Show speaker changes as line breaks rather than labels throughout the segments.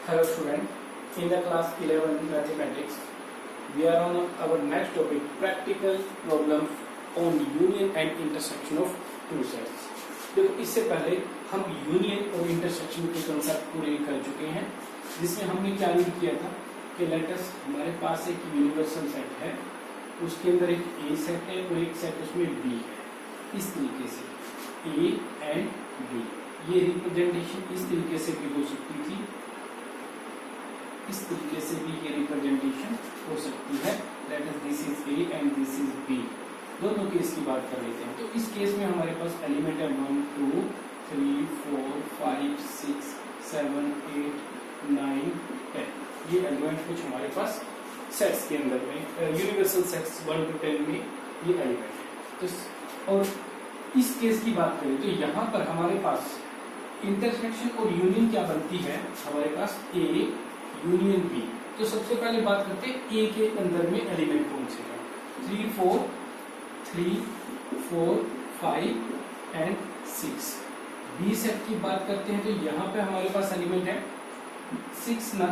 Hello student, in the class 11 mathematics, we are on our next topic, practical problems on union and intersection of two sets. देखो इससे पहले हम union और intersection के concept पूरे कर चुके हैं, जिसमें हमने क्या रीड किया था कि लेटस हमारे पास एक यूनिवर्सल सेट है, उसके अंदर एक ए सेट है और एक सेट उसमें बी है। इस तरीके से ए एंड बी, ये रिप्रेजेंटेशन इस तरीके से भी हो सकती थी, इस तरीके से भी ये रिप्रेजेंटेशन हो सकती है। That is this is A and this is B, दोनों केस की बात कर लेते हैं। तो इस केस में हमारे पास एलिमेंट है 1 2 3 4 5 6 7 8 9 10। ये एलिमेंट कुछ हमारे पास सेट्स के अंदर में यूनिवर्सल सेट्स 1 to 10 में ये एलिमेंट है। तो और इस केस की बात करें तो यहाँ पर हमारे पास इंटरसेक्शन और यूनियन क्या बनती है, हमारे पास ए यूनियन बी। तो सबसे पहले बात करते हैं ए के अंदर में एलिमेंट कौन से हैं। 3 4 5 एंड 6। बी सेट की बात करते हैं तो यहाँ पे हमारे पास एलिमेंट है 6 7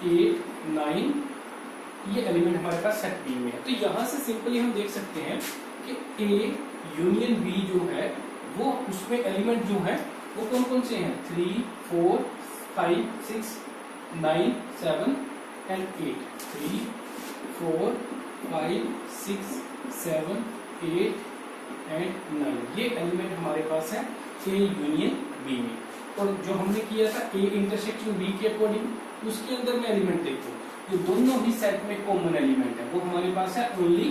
8 9। ये एलिमेंट हमारे पास सेट बी में है। तो यहाँ से सिंपली हम देख सकते हैं कि ए यूनियन बी जो है वो उसमें एलिमेंट जो है वो कौन कौन से हैं, 3 4 5 6 9 7 एंड 8। 3 4 5 6 7 8 एंड 9, ये एलिमेंट हमारे पास है ए यूनियन बी में। और जो हमने किया था ए इंटरसेक्शन बी के अकॉर्डिंग, उसके अंदर में एलिमेंट देखो, जो दोनों ही सेट में कॉमन एलिमेंट है वो हमारे पास है ओनली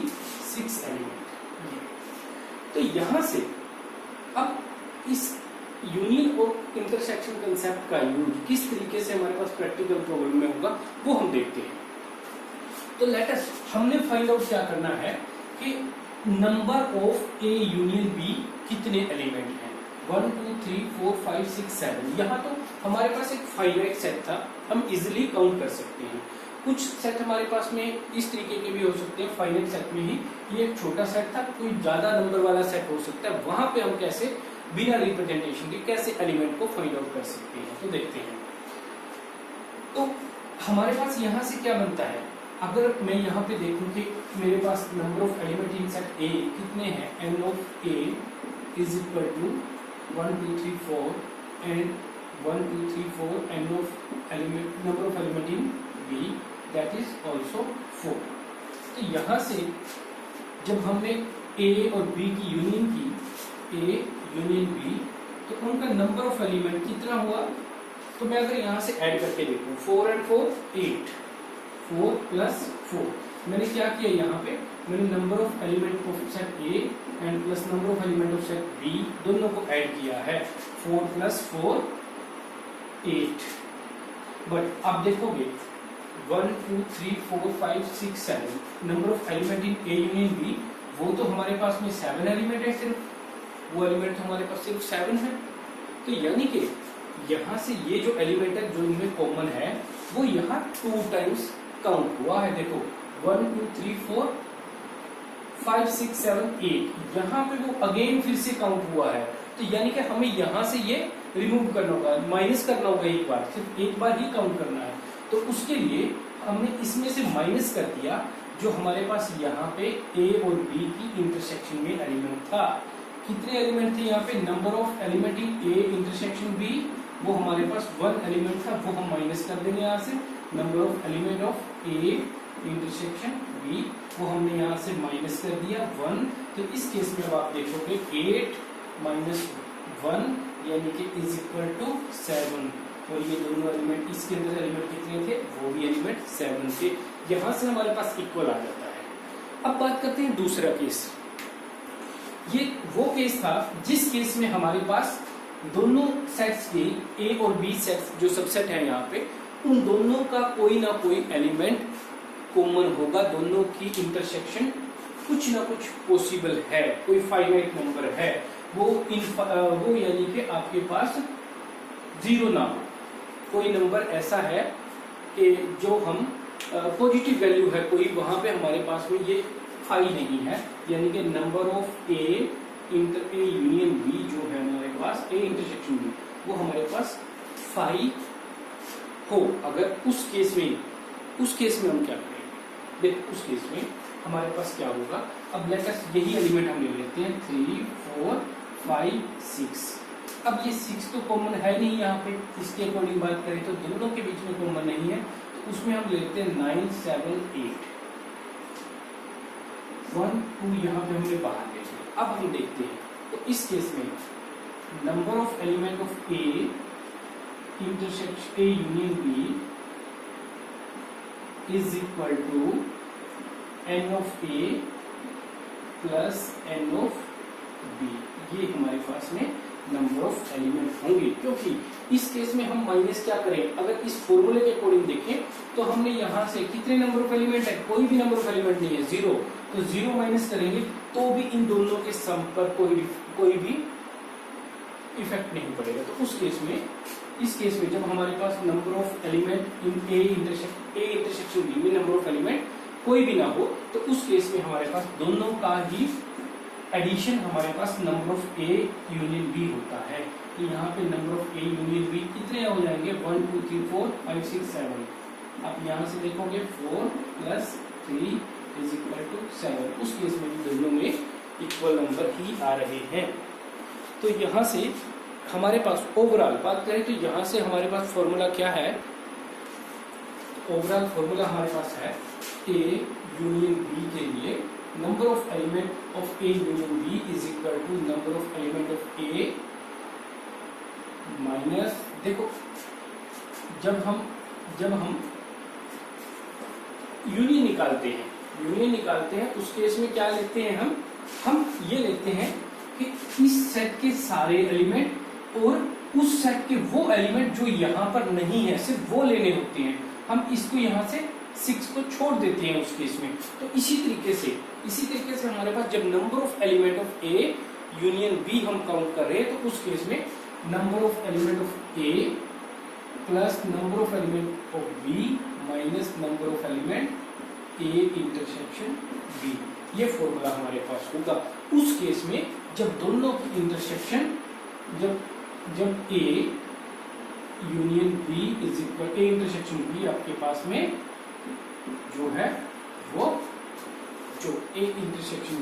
6 एलिमेंट। तो यहां से अब इस यूनियन और इंटरसेक्शन कंसेप्ट का यूज किस तरीके से हमारे पास प्रैक्टिकल प्रॉब्लम में होगा वो हम देखते हैं। तो लेट अस, हमने फाइंड आउट क्या करना है कि number of A union B कितने एलिमेंट हैं। 1 2 3 4 5 6 7। यहाँ तो हमारे पास एक फाइनाइट सेट था, हम इजिली काउंट कर सकते हैं। कुछ सेट हमारे पास में इस तरीके के भी हो सकते हैं, फाइनाइट सेट में ही ये एक छोटा सेट था, कोई ज्यादा नंबर वाला सेट हो सकता है, वहां पे हम कैसे बिना रिप्रेजेंटेशन के कैसे एलिमेंट को फाइंड आउट कर सकते हैं। तो देखते हैं। तो हमारे पास यहाँ से क्या बनता है, अगर मैं यहाँ पे देखूं कि मेरे पास number of element in set A कितने हैं, N of A is equal to 1 2 3 4 and 1 2 3 4 N of element number of element in B that is also 4। तो यहाँ से जब हमने ए और बी की यूनियन की, ए यूनियन बी, तो उनका नंबर ऑफ एलिमेंट कितना हुआ। तो मैं अगर यहाँ से ऐड करके देखूं 4 and 4 8, 4 plus 4, मैंने क्या किया यहाँ पे, मैंने number of element of set A and plus number of element of set B दोनों को ऐड किया है। 4 plus 4 8। बट आप देखोगे 1 2 3 4 5 6 7 number of element in A union B, वो तो हमारे पास में 7 एलिमेंट है, सिर्फ वो एलिमेंट हमारे पास सिर्फ 7 है। तो यानी कि यहाँ से ये जो एलिमेंट है जो इनमें कॉमन है वो यहाँ 2 टाइम्स काउंट हुआ है। देखो 1 2 3 4 5 6 7 8, यहाँ पे वो अगेन फिर से काउंट हुआ है। तो यानी कि हमें यहाँ से ये रिमूव करना होगा, माइनस करना होगा, एक बार, सिर्फ एक बार ही काउंट करना है। तो उसके लिए हमने इसमें से माइनस कर दिया जो हमारे पास यहाँ पे ए और बी की इंटरसेक्शन में एलिमेंट था। कितने एलिमेंट थे यहाँ पे, number of element in A intersection B, वो हमारे पास 1 एलिमेंट था, वो हम माइनस कर देंगे यहाँ से। Number of element of A intersection B, वो हमने यहाँ से माइनस कर दिया 1। तो इस केस में अब आप देखोगे 8 माइनस 1 यानी कि इज इक्वल टू 7। और ये दोनों एलिमेंट, इसके अंदर एलिमेंट कितने थे, वो भी एलिमेंट 7 थे। यहाँ से हमारे पास इक्वल आ जाता है। अब बात करते हैं दूसरा केस। ये वो केस था जिस केस में हमारे पास दोनों सेट्स के ए और बी सेट्स जो सबसेट है यहाँ पे, उन दोनों का कोई ना कोई एलिमेंट कॉमन होगा, दोनों की इंटरसेक्शन कुछ ना कुछ पॉसिबल है, कोई फाइनाइट नंबर है, वो यानी कि आपके पास 0 ना हो, कोई नंबर ऐसा है कि जो हम पॉजिटिव वैल्यू है कोई, वहां पे हमारे पास में ये फाई नहीं है, यानी कि number of A union B जो है हमारे पास, ए इंटरसेक्शन बी, वो हमारे पास फाई हो, अगर उस केस में हम क्या करेंगे, देखो उस केस में हमारे पास क्या होगा। अब लेट अस यही एलिमेंट हम ले लेते हैं 3 4 5 6। अब ये 6 तो कॉमन है नहीं यहाँ पे, इसके अकॉर्डिंग बात करें तो दोनों के बीच में कॉमन नहीं है, तो उसमें हम लेते हैं 9 7 8 1 2 यहाँ पे हमने बाहर ले लिया। अब हम देखते हैं तो इस केस में number of element of A intersection A union B is equal to N of A plus N of B. ये हमारे पास में नंबर ऑफ एलिमेंट होंगे, क्योंकि इस केस में हम माइनस क्या करें, अगर इस फॉर्मूले के अकॉर्डिंग देखें तो हमने यहाँ से कितने नंबर ऑफ एलिमेंट है, कोई भी नंबर ऑफ एलिमेंट नहीं है, 0, तो 0 माइनस करेंगे तो भी इन दोनों के सम पर कोई भी इफेक्ट नहीं पड़ेगा। तो उस केस में, इस केस में जब हमारे पास number of element in A intersection B में नंबर ऑफ एलिमेंट कोई भी ना हो, तो उस केस में हमारे पास दोनों का ही एडिशन हमारे पास number of A union B होता है। तो यहाँ पे number of A union B कितने हो जाएंगे, 1 2 3 4 5 6 7। आप यहाँ से देखोगे 4 + 3 = 7। उस केस में भी दोनों में इक्वल नंबर ही आ रहे हैं। तो यहाँ से हमारे पास ओवरऑल बात करें तो यहाँ से हमारे पास फॉर्मूला क्या है, ओवरऑल फॉर्मूला हमारे पास है ए यूनियन बी के लिए number of element of A union B is equal to number of element of A minus, देखो जब हम यूनियन निकालते हैं उस केस में क्या लेते हैं हम ये लेते हैं कि इस सेट के सारे एलिमेंट और उस सेट के वो एलिमेंट जो यहाँ पर नहीं है सिर्फ वो लेने होते हैं। हम इसको यहाँ से 6 को छोड़ देते हैं उस केस में। तो इसी तरीके से हमारे पास जब number of element of A union B हम काउंट कर रहे हैं तो उस केस में number of element of A plus number of element of B minus number of element A intersection B, ये फॉर्मूला हमारे पास होगा। उस केस में जब दोनों की इंटरसेक्शन जब A union B is equal A intersection B आपके पास में जो है वो जो ए इंटरसेक्शन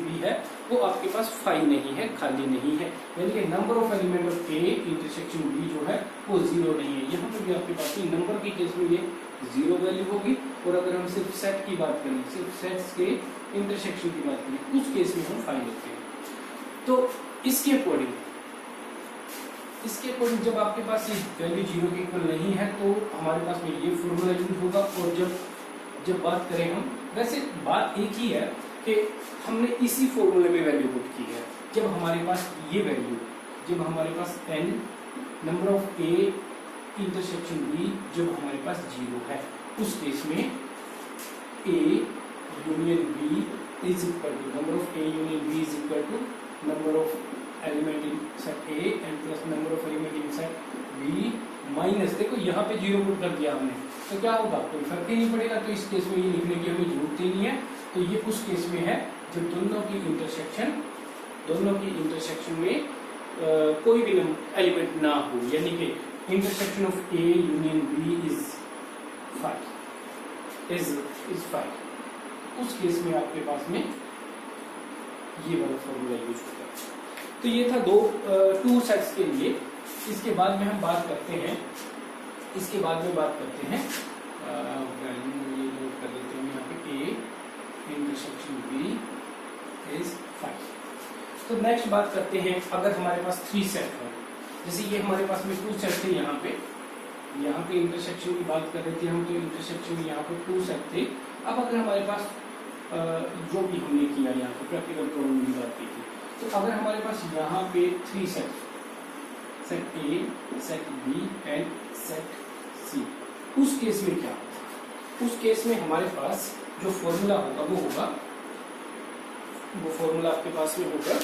बी है वो आपके पास फाई नहीं है, खाली नहीं है, यानी कि number of element of A intersection B जो है वो 0 नहीं है। यहाँ पर भी आपके पास नंबर के केस में ये 0 वैल्यू होगी। और अगर हम सिर्फ सेट की बात करें, सिर्फ सेट्स के इंटरसेक्शन की बात करें, उस केस में हम फाई लेते हैं। तो इसके अकॉर्डिंग जब आपके पास ये वैल्यू 0 के इक्वल नहीं है तो हमारे पास में ये फॉर्मूला यूज होगा। और जब बात करें हम, वैसे बात एक ही है कि हमने इसी फॉर्मूले में वैल्यू पुट की है। जब हमारे पास ये वैल्यू, जब हमारे पास n number of A intersection B जब हमारे पास 0 है, उस केस में A union B is equal to number of A union B is equal to number of element in set A and plus number of element in set B minus, देखो यहाँ पे 0 put कर दिया हमने, तो क्या होगा, कोई फर्क ही नहीं पड़ेगा। तो इस केस में ये लिखने की हमें जरूरत ही नहीं है। तो ये उस केस में है जब दोनों की इंटरसेक्शन में कोई भी एलिमेंट ना हो, यानी कि intersection of A union B is 5, उस केस में आपके पास में ये वाला फॉर्मूला यूज होगा। तो ये था टू सेट्स के लिए। इसके बाद में हम बात करते हैं, ये नोट कर लेते हैं यहाँ पे ए इंटरसेक्शन बी इज 5। तो नेक्स्ट बात करते हैं, अगर हमारे पास 3 सेट है, जैसे ये हमारे पास में 2 सेट थे, यहाँ पे इंटरसेक्शन की बात कर रहे थे हम, तो इंटरसेक्शन यहाँ पे 2 सेट थे। अब अगर हमारे पास जो भी हमने किया यहाँ पे प्रैक्टिकल प्रॉब्लम की बात की थी, तो अगर हमारे पास यहाँ पे 3 set A, set B and set C, उस केस में क्या होगा, उस केस में हमारे पास जो फॉर्मूला होगा वो फॉर्मूला आपके पास में होगा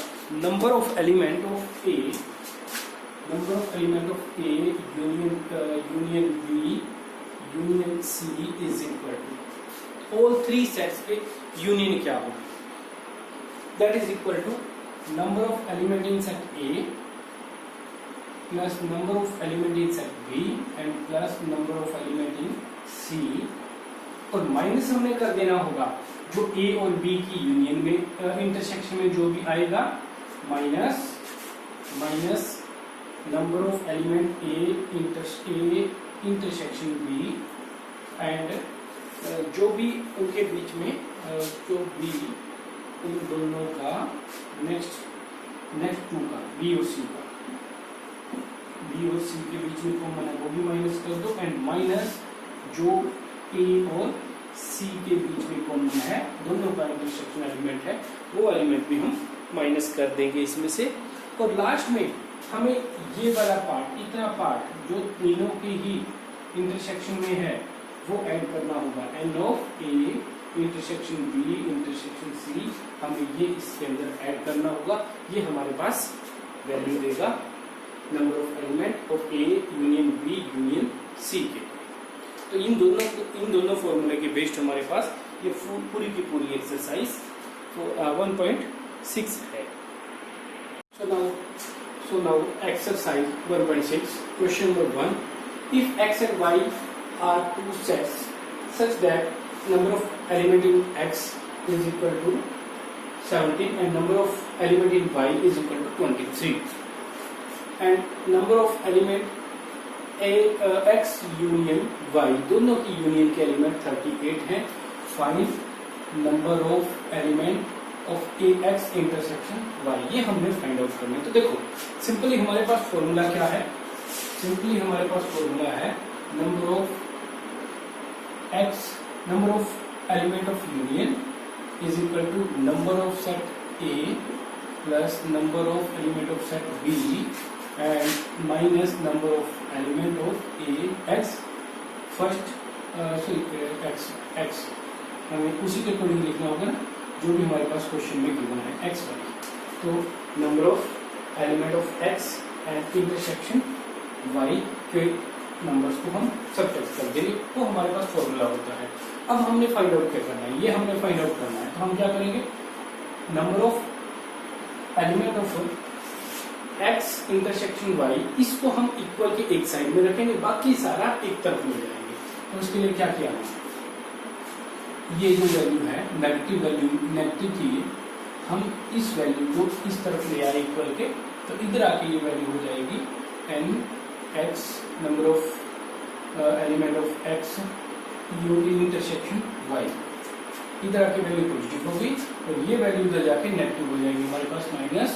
number of element of A union B union C is equal to all 3 sets के यूनियन क्या होगा, that is equal to number of element in set A plus number of element in set B and plus number of element in C, और minus हमने कर देना होगा जो A और B की यूनियन में इंटरसेक्शन में जो भी आएगा, minus number of element A intersection B and जो भी उनके बीच में जो भी उन दोनों का नेक्स्ट टू का B और C के बीच में कॉमन है वो भी माइनस कर दो, एंड माइनस जो A और C के बीच में कॉमन है, दोनों का इंटरसेक्शन एलिमेंट है, वो एलिमेंट भी हम माइनस कर देंगे इसमें से। और लास्ट में हमें ये वाला पार्ट, इतना पार्ट जो तीनों के ही इंटरसेक्शन में है वो ऐड करना होगा। N of A intersection B intersection C, हमें ये इसके अंदर ऐड करना होगा। ये हमारे पास वैल्यू देगा number of element of A union B union C के। तो इन दोनों फॉर्मूले के बेस्ड हमारे पास ये पूरी की पूरी एक्सरसाइज 1.6 है। So now exercise 1.6 question number 1, if x and y are two sets such that number of element in x is equal to 17 and number of element in y is equal to 23 and number of element x union y, दोनों की union के element 38 हैं, find number of element of x intersection y, ये हमने find out करना है। तो देखो सिंपली हमारे पास फॉर्मूला क्या है, सिंपली हमारे पास फॉर्मूला है number of element of union is equal to number of set A plus number of element of set B and minus number of element of A x first x हमें उसी के according लिखना होगा ना जो भी हमारे पास क्वेश्चन में गिवन है x वाली। तो number of element of x and intersection y के नंबर्स को हम सब्ट्रैक्ट कर देंगे, तो हमारे पास फॉर्मूला होता है। अब हमने फाइंड आउट क्या करना है, ये हमने फाइंड आउट करना है। तो हम क्या करेंगे, number of element of x intersection y, इसको हम इक्वल के एक साइड में रखेंगे, बाकी सारा एक तरफ ले जाएंगे। तो उसके लिए क्या किया है, ये जो वैल्यू है नेगेटिव वैल्यू नेगेटिव थी, हम इस वैल्यू को इस तरफ ले आए इक्वल के, तो इधर आके ये वैल्यू हो जाएगी n x number of element of x intersection y, इधर आके वैल्यू पॉजिटिव होगी और ये वैल्यू इधर जाके नेगेटिव हो जाएगी, हमारे पास minus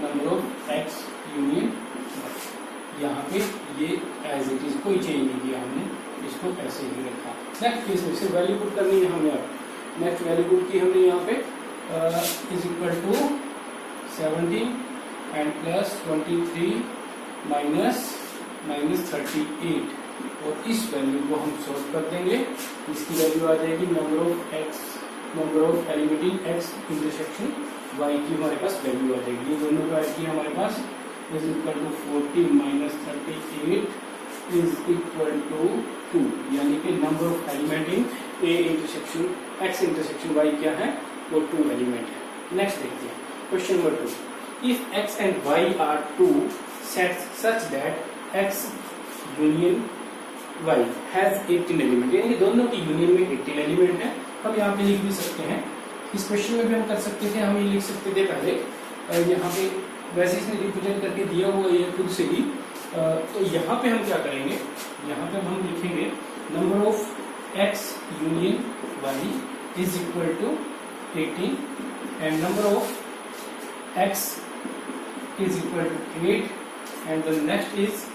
number of x union y। यहाँ पे ये एज इट इज कोई चेंज नहीं किया हमने, इसको ऐसे ही रखा। नेक्स्ट केस में सिर्फ वैल्यू पुट करनी है हमें। अब नेक्स्ट वैल्यू पुट की हमने यहाँ पे is equal to 17 and plus 23 minus 38, और इस वैल्यू को हम सॉल्व कर देंगे। इसकी वैल्यू आ जाएगी number of element in x intersection y की हमारे पास वैल्यू आ जाएगी। ये दोनों का की हमारे पास is equal to 40 minus 38 is equal to 2, यानी कि number of element in A intersection x intersection y क्या है, वो 2 एलिमेंट है। नेक्स्ट देखते हैं question number 2, if x and y are two sets such that x union y has 18 element, यानी कि दोनों की यूनियन में 18 एलिमेंट है। हम यहाँ पे लिख भी सकते हैं, इस क्वेश्चन में भी हम कर सकते थे, हम ये लिख सकते थे पहले, यहाँ पे वैसे इसने रिप्रेजेंट करके दिया हुआ है खुद से ही। तो यहाँ पे हम क्या करेंगे, यहाँ पे हम लिखेंगे number of x union y is equal to 18 and number of x is equal to 8 and the next is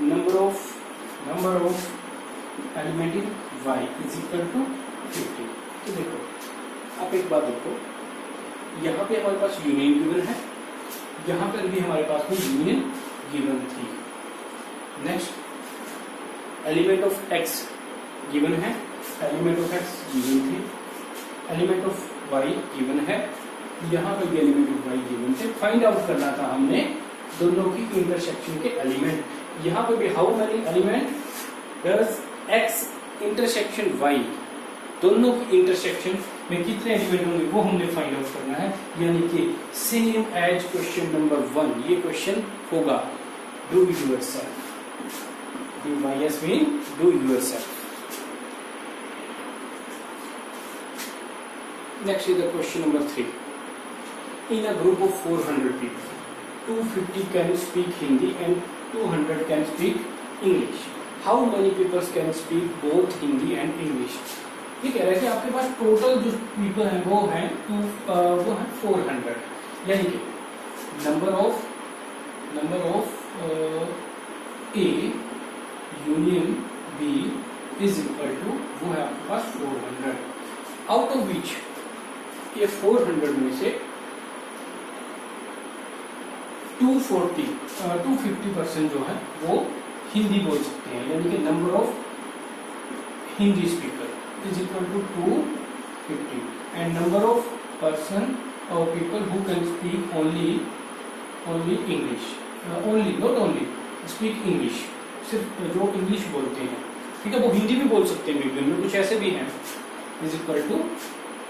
number of element in y is equal to 50। तो देखो आप एक बात देखो, यहाँ पे हमारे पास यूनियन गिवन है, यहाँ पर भी हमारे पास में यूनियन गिवन थी। Next element of x given है, एलिमेंट ऑफ x गिवन थी, एलिमेंट ऑफ y गिवन है, यहाँ पर भी एलिमेंट ऑफ y गिवन थे। फाइंड आउट करना था हमने दोनों की इंटरसेक्शन के एलिमेंट। यहाँ पे भी how many element does x intersection y, दोनों की इंटरसेक्शन में कितने एलिमेंट होंगे वो हमने फाइंड आउट करना है, यानी कि सेम एज क्वेश्चन नंबर 1 ये क्वेश्चन होगा। do yourself. DYS mean do yourself. Next is the question number 3. In a group of 400 people, 250 can speak Hindi and 200 can speak English. How many people can speak both Hindi and English? ये कह रहा है कि आपके पास total जो people हैं वो हैं 400, यानी कि number of A union B is equal to वो है आपके पास 400, आउट ऑफ विच ये 400 में से 250% जो है वो हिंदी बोल सकते हैं, यानी कि number of Hindi speaker is equal to 250 and number of person और people who can speak only English, not only speak English, सिर्फ जो इंग्लिश बोलते हैं, ठीक है, वो हिंदी भी बोल सकते हैं, बिल्कुल में कुछ ऐसे भी हैं, is equal to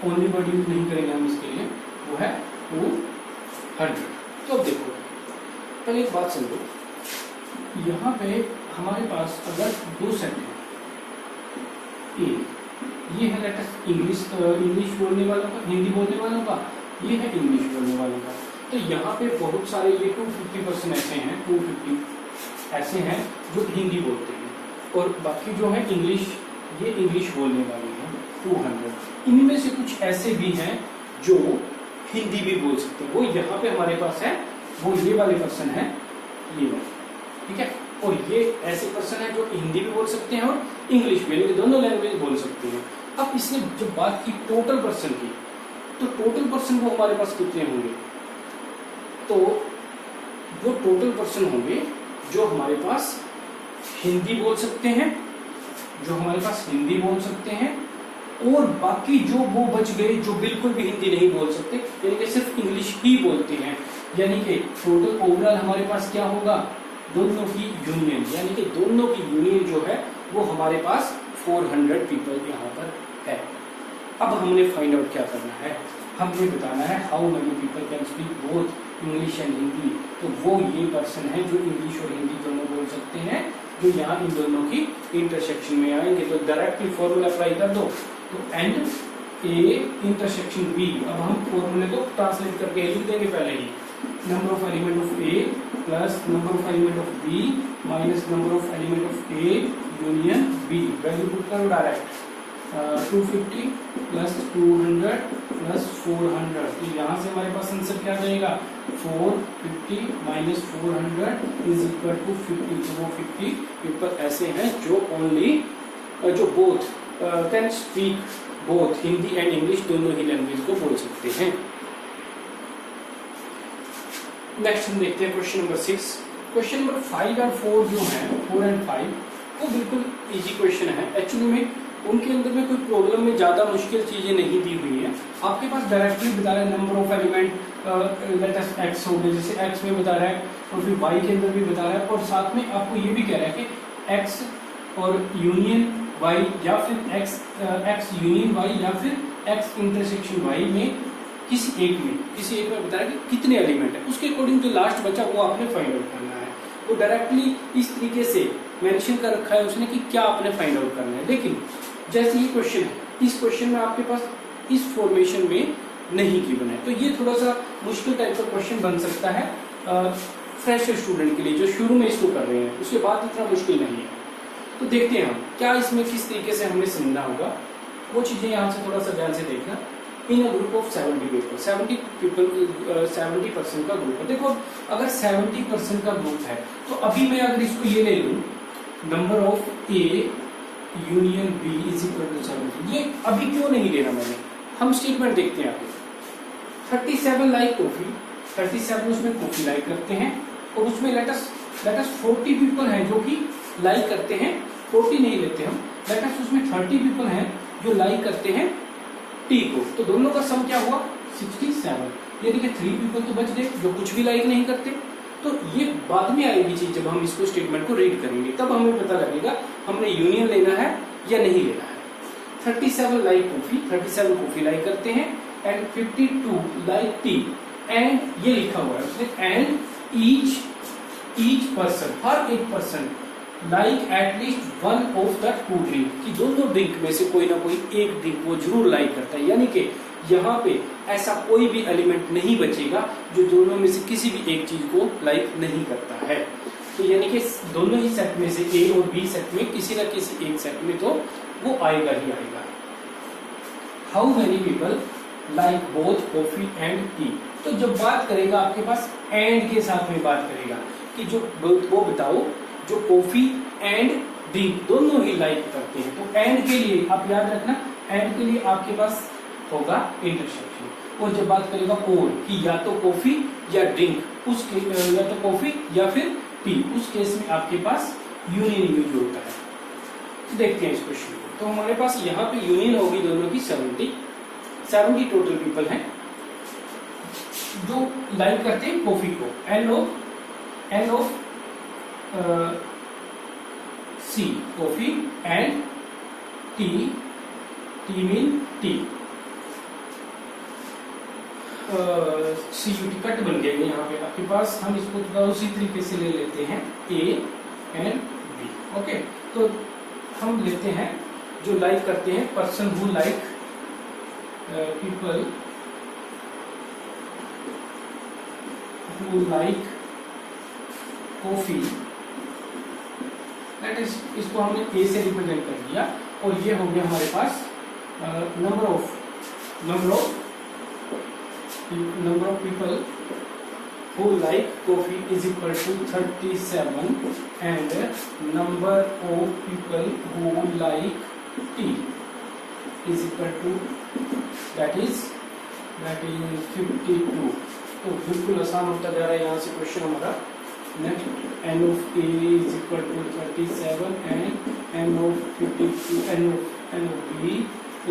only word use नहीं करेंगे हम इसके लिए, वो है 200। तो अब देखो पहले एक बात समझो, यहाँ पे हमारे पास अगर दो सेट है, ए ये है लेटर इंग्लिश बोलने वालों का, हिंदी बोलने वालों का, ये है इंग्लिश बोलने वालों का, तो यहाँ पे बहुत सारे ये 250% ऐसे हैं, 250 ऐसे हैं जो हिंदी बोलते हैं, और बाकी जो है इंग्लिश, ये इंग्लिश बोलने वाले हैं 200। इनमें से कुछ ऐसे भी हैं जो हिंदी भी बोल सकते हैं, वो यहाँ पे हमारे पास है, वो ये वाले पर्सन है, ये वाले, ठीक है, और ये ऐसे पर्सन है जो हिंदी भी बोल सकते हैं और इंग्लिश भी, यानी दोनों लैंग्वेज बोल सकते हैं। अब इसने जब बात की टोटल पर्सन की, तो टोटल पर्सन वो हमारे पास कितने होंगे, तो वो टोटल पर्सन होंगे जो हमारे पास हिंदी बोल सकते हैं, और बाकी जो वो बच गए जो बिल्कुल भी हिंदी नहीं बोल सकते, यानी कि सिर्फ इंग्लिश ही बोलते हैं, यानी कि टोटल ओवरऑल हमारे पास क्या होगा, दोनों की यूनियन, यानी कि दोनों की यूनियन जो है वो हमारे पास 400 पीपल यहाँ पर है। अब हमने फाइंड आउट क्या करना है, हमने बताना है how many people can speak both English and Hindi, तो वो ये पर्सन है जो इंग्लिश और हिंदी दोनों बोल सकते हैं, जो यहाँ इन दोनों की इंटरसेक्शन में आएंगे। तो डायरेक्टली फॉर्मूला अप्लाई कर दो, तो एंड ए इंटरसेक्शन बी, अब हम फॉर्मूले को ट्रांसलेट करके लिख देंगे पहले ही, number of element of A plus number of element of B minus number of element of A union B, value put करो डायरेक्ट, 250 प्लस 200 प्लस 400, तो यहाँ से हमारे पास आंसर क्या जाएगा, 450 माइनस 400 इज इक्वल टू 50, तो वो 50 पीपल ऐसे हैं जो both can speak both Hindi and English, दोनों ही लैंग्वेज को बोल सकते हैं। नेक्स्ट हम देखते हैं क्वेश्चन नंबर 6। क्वेश्चन नंबर 5 और 4 जो है, 4 एंड 5 वो बिल्कुल इजी क्वेश्चन है, एक्चुअली में उनके अंदर में कोई प्रॉब्लम में ज्यादा मुश्किल चीजें नहीं दी हुई है, आपके पास डायरेक्टली बता रहा है number of element let us x हो गए, जैसे एक्स में बता रहा है और फिर वाई के अंदर भी बता रहा है, और साथ में आपको ये भी कह रहा है कि एक्स और यूनियन वाई या फिर एक्स यूनियन वाई या फिर एक्स इंटरसेक्शन वाई में किसी एक में बता रहा है कि कितने एलिमेंट है, उसके अकॉर्डिंग जो लास्ट बचा वो आपने फाइंड आउट करना है। वो डायरेक्टली इस तरीके से मेंशन कर रखा है उसने कि क्या आपने फाइंड आउट करना है, लेकिन जैसे ये क्वेश्चन है, इस क्वेश्चन में आपके पास इस फॉर्मेशन में नहीं गिवन है, तो ये थोड़ा सा मुश्किल टाइप का क्वेश्चन बन सकता है फ्रेशर स्टूडेंट के लिए जो शुरू में इसको कर रहे हैं, उसके बाद इतना मुश्किल नहीं है। तो देखते हैं हम क्या इसमें किस तरीके से हमें समझना होगा, वो चीजें यहाँ से थोड़ा सा ध्यान से देखना। इन अ ग्रुप ऑफ 70 पीपल, 70% का ग्रुप है। देखो अगर 70% का ग्रुप है तो अभी मैं अगर इसको ये ले लूं, number of A union B is equal to 70, ये अभी क्यों नहीं लेना मैंने, हम स्टेटमेंट देखते हैं आगे। 37 लाइक कॉफी, 37 उसमें कॉफी लाइक करते हैं, और उसमें लेट अस 40 पीपल हैं जो कि लाइक करते हैं, 40 नहीं लेते हम, लेट अस उसमें 30 पीपल हैं जो लाइक करते हैं टी को, तो दोनों का सम क्या हुआ 67, यानी कि 3 पीपल तो बच गए जो कुछ भी लाइक नहीं करते। तो ये बाद में आएगी चीज, जब हम इसको स्टेटमेंट को रीड करेंगे तब हमें पता लगेगा हमने यूनियन लेना है या नहीं लेना है। 37 लाइक कॉफी, 37 कॉफी लाइक करते हैं, एंड 52 लाइक टी, एंड ये लिखा हुआ है उसने, एंड ईच ईच पर्सन, हर एक person like at least one of the two drink, कि दोनों ड्रिंक में से कोई ना कोई एक ड्रिंक वो जरूर लाइक करता है। यानी कि यहाँ पे ऐसा कोई भी एलिमेंट नहीं बचेगा जो दोनों में से किसी भी एक चीज को लाइक नहीं करता है। तो यानी कि दोनों ही सेट में से ए और बी सेट में किसी न किसी एक सेट में तो वो आएगा ही आएगा। How many people like both coffee and T, तो जब बात करेगा आपके पास एंड के साथ में बात करेगा कि जो वो बताओ जो कॉफी एंड ड्रिंक दोनों ही लाइक करते हैं। तो एंड के लिए आप याद रखना, एंड के लिए आपके पास होगा इंटरसेक्शन। और जब बात करेगा और कि या तो कॉफी या ड्रिंक, उसके या तो कॉफी या फिर टी, उस केस में आपके पास यूनियन यूज होता है। तो देखते हैं इस क्वेश्चन को। तो हमारे पास यहाँ पे यूनियन होगी दोनों की 70 टोटल पीपल हैं जो लाइक करते हैं कॉफी को। N of C coffee and T mean tea, CUT cut बन गया यहाँ पे आपके पास। हम इसको थोड़ा उसी तरीके से ले लेते हैं A एंड B। ओके, तो हम लेते हैं जो लाइक करते हैं person who like people who like coffee, that is, इसको हमने A से रिप्रेजेंट कर दिया। और ये हो गया हमारे पास number of people who like coffee is equal to 37 and number of people who like tea is equal to that is 52। तो बिल्कुल आसान होता जा रहा है यहाँ से क्वेश्चन हमारा। Next, n of A is equal to 37 and n of 52 n of B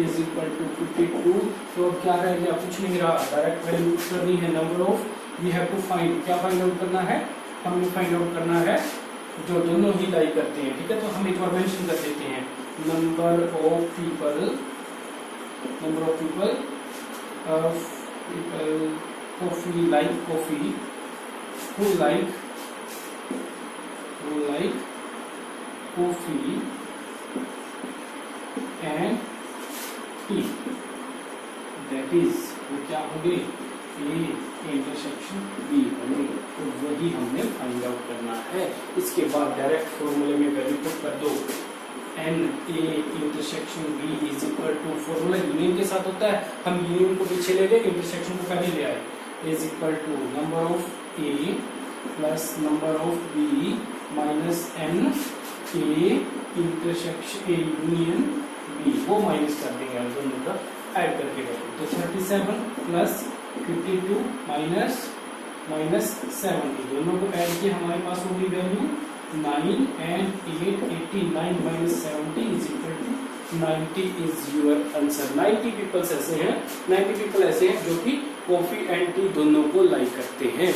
is equal to 52। तो अब क्या रह गया, कुछ नहीं रहा, डायरेक्ट वैल्यू करनी है। Number of we have to find, क्या फाइंड आउट करना है, हमें फाइंड आउट करना है जो दोनों ही लाइक करते हैं। ठीक है, तो हम एक बार मेंशन कर देते हैं number of people coffee like coffee who like coffee and tea, that is वो क्या होंगे, A इंटरसेक्शन B होंगे। तो वही हमने फाइंड आउट करना है। इसके बाद डायरेक्ट फॉर्मूले में वैल्यू पुट कर दो, N A intersection B is equal to, formula union के साथ होता है, हम यूनियन को पीछे ले गए, इंटरसेक्शन को पहले ले आए, is equal to number of A plus number of B minus N A intersection A union B, वो माइनस कर देंगे हम दोनों का ऐड करके करेंगे। तो 37 प्लस 52 माइनस 70, दोनों को ऐड किया, हमारे पास होगी value 9 and 8 89 minus 70 is equal to 90 is your answer. 90 people ऐसे हैं जो कि कॉफी एंड टी दोनों को लाइक करते हैं।